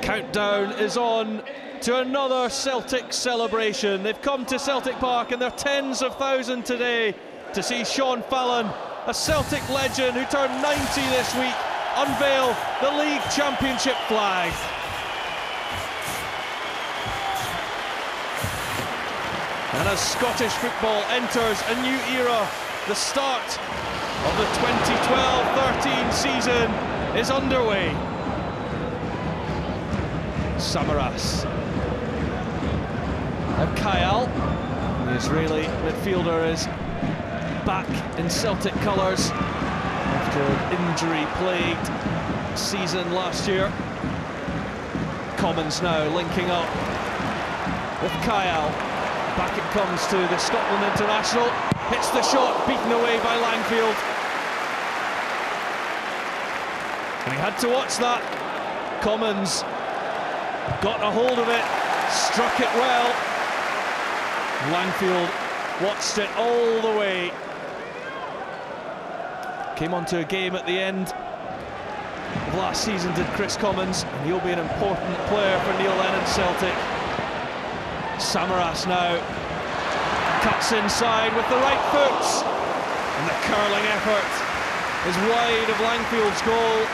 Countdown is on to another Celtic celebration. They've come to Celtic Park and they're tens of thousands today to see Sean Fallon, a Celtic legend who turned 90 this week, unveil the league championship flag. And as Scottish football enters a new era, the start of the 2012-13 season is underway. Samaras. Now Kyle, the Israeli midfielder, is back in Celtic colours after an injury-plagued season last year. Commons now linking up with Kyle. Back it comes to the Scotland international. Hits the shot, beaten away by Langfield. And he had to watch that. Commons got a hold of it, struck it well. Langfield watched it all the way. Came onto a game at the end of last season, did Kris Commons, and he'll be an important player for Neil Lennon's Celtic. Samaras now cuts inside with the right foot, and the curling effort is wide of Langfield's goal,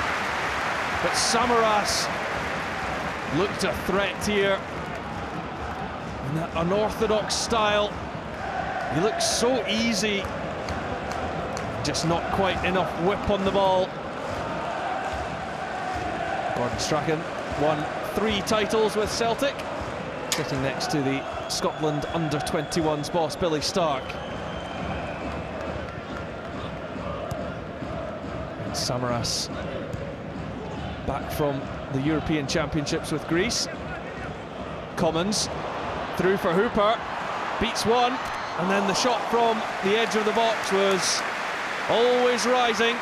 but Samaras looked a threat here in that unorthodox style. He looks so easy, just not quite enough whip on the ball. Gordon Strachan won 3 titles with Celtic, sitting next to the Scotland under-21s boss Billy Stark. And Samaras back from the European Championships with Greece. Commons through for Hooper, beats one, and then the shot from the edge of the box was always rising.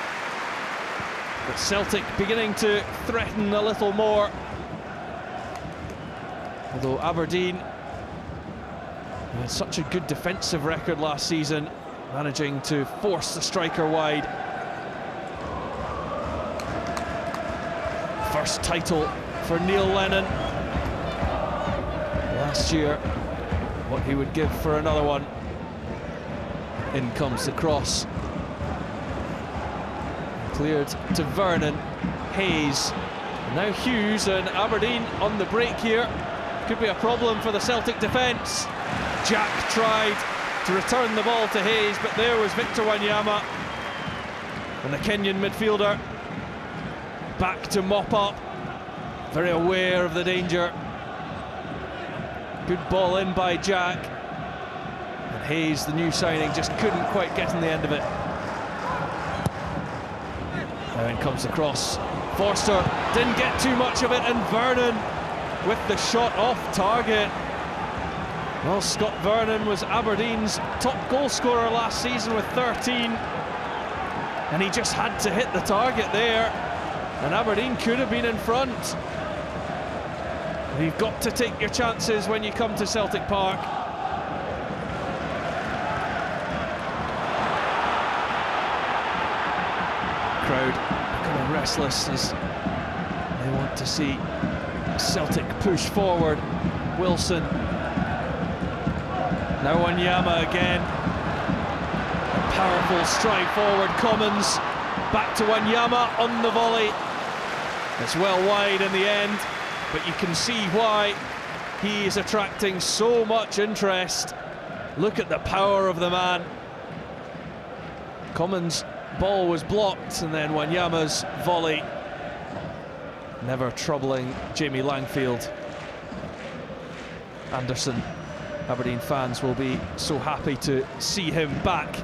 But Celtic beginning to threaten a little more. Although Aberdeen had such a good defensive record last season, managing to force the striker wide. First title for Neil Lennon. Last year, what he would give for another one. In comes the cross. Cleared to Vernon. Hayes. And now Hughes, and Aberdeen on the break here. Could be a problem for the Celtic defence. Jack tried to return the ball to Hayes, but there was Victor Wanyama. And the Kenyan midfielder back to mop up, very aware of the danger. Good ball in by Jack. And Hayes, the new signing, just couldn't quite get in the end of it. Now in comes the cross. Forster didn't get too much of it, and Vernon with the shot off target. Well, Scott Vernon was Aberdeen's top goal scorer last season with 13, and he just had to hit the target there, and Aberdeen could have been in front. You've got to take your chances when you come to Celtic Park. Crowd kind of restless as they want to see Celtic push forward. Wilson. Now Wanyama again. A powerful stride forward. Commons back to Wanyama on the volley. It's well wide in the end, but you can see why he is attracting so much interest. Look at the power of the man. Commons' ball was blocked, and then Wanyama's volley never troubling Jamie Langfield. Anderson, Aberdeen fans will be so happy to see him back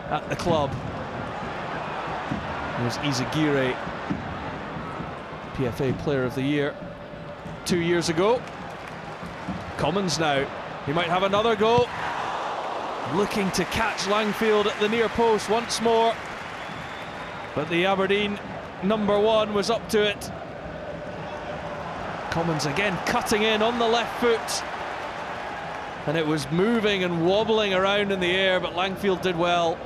at the club. There's Izagirre, PFA Player of the Year 2 years ago. Commons now, he might have another go. Looking to catch Langfield at the near post once more, but the Aberdeen #1 was up to it. Commons again cutting in on the left foot, and it was moving and wobbling around in the air, but Langfield did well.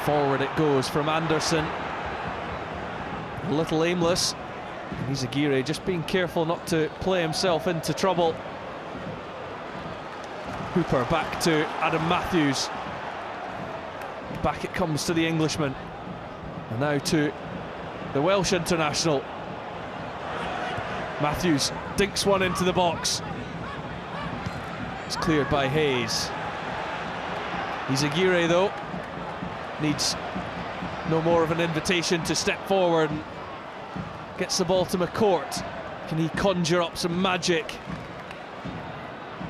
Forward it goes from Anderson. a little aimless. Izagirre just being careful not to play himself into trouble. Hooper back to Adam Matthews. Back it comes to the Englishman. And now to the Welsh international. Matthews dinks one into the box. It's cleared by Hayes. Izagirre, though, needs no more of an invitation to step forward and gets the ball to McCourt. Can he conjure up some magic?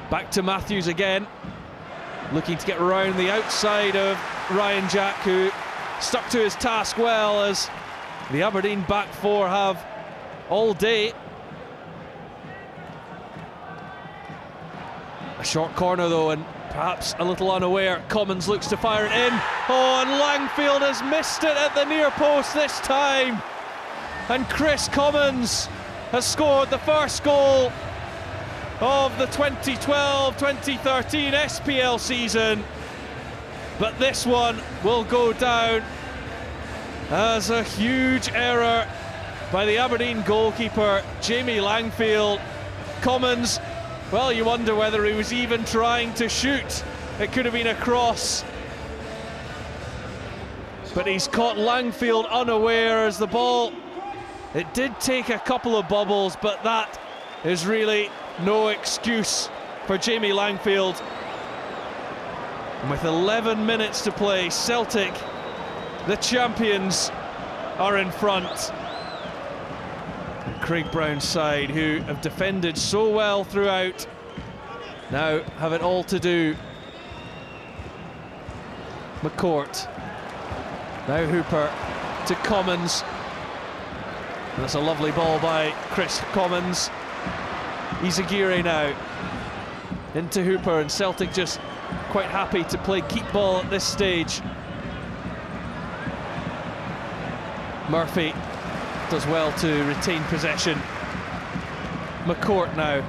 Back to Matthews again, looking to get around the outside of Ryan Jack, who stuck to his task well, as the Aberdeen back four have all day. A short corner though, and perhaps a little unaware. Commons looks to fire it in. Oh, and Langfield has missed it at the near post this time. And Kris Commons has scored the first goal of the 2012-2013 SPL season. But this one will go down as a huge error by the Aberdeen goalkeeper, Jamie Langfield. Commons, well, you wonder whether he was even trying to shoot. It could have been a cross. But he's caught Langfield unaware as the ball. It did take a couple of bubbles, but that is really no excuse for Jamie Langfield. And with 11 minutes to play, Celtic, the champions, are in front. And Craig Brown's side, who have defended so well throughout, now have it all to do. McCourt. Now Hooper to Commons. And that's a lovely ball by Kris Commons. Izagirre now into Hooper, and Celtic just quite happy to play keep ball at this stage. Murphy does well to retain possession. McCourt now.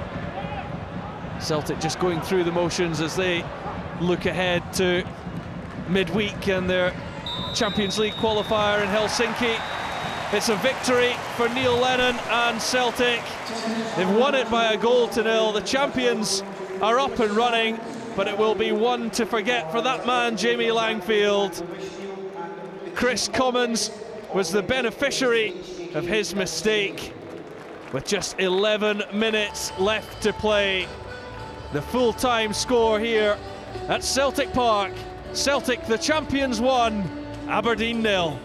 Celtic just going through the motions as they look ahead to midweek and their Champions League qualifier in Helsinki. It's a victory for Neil Lennon and Celtic. They've won it by 1-0. The champions are up and running, but it will be one to forget for that man, Jamie Langfield. Kris Commons was the beneficiary of his mistake. With just 11 minutes left to play, the full-time score here at Celtic Park. Celtic, the champions, 1, Aberdeen 0.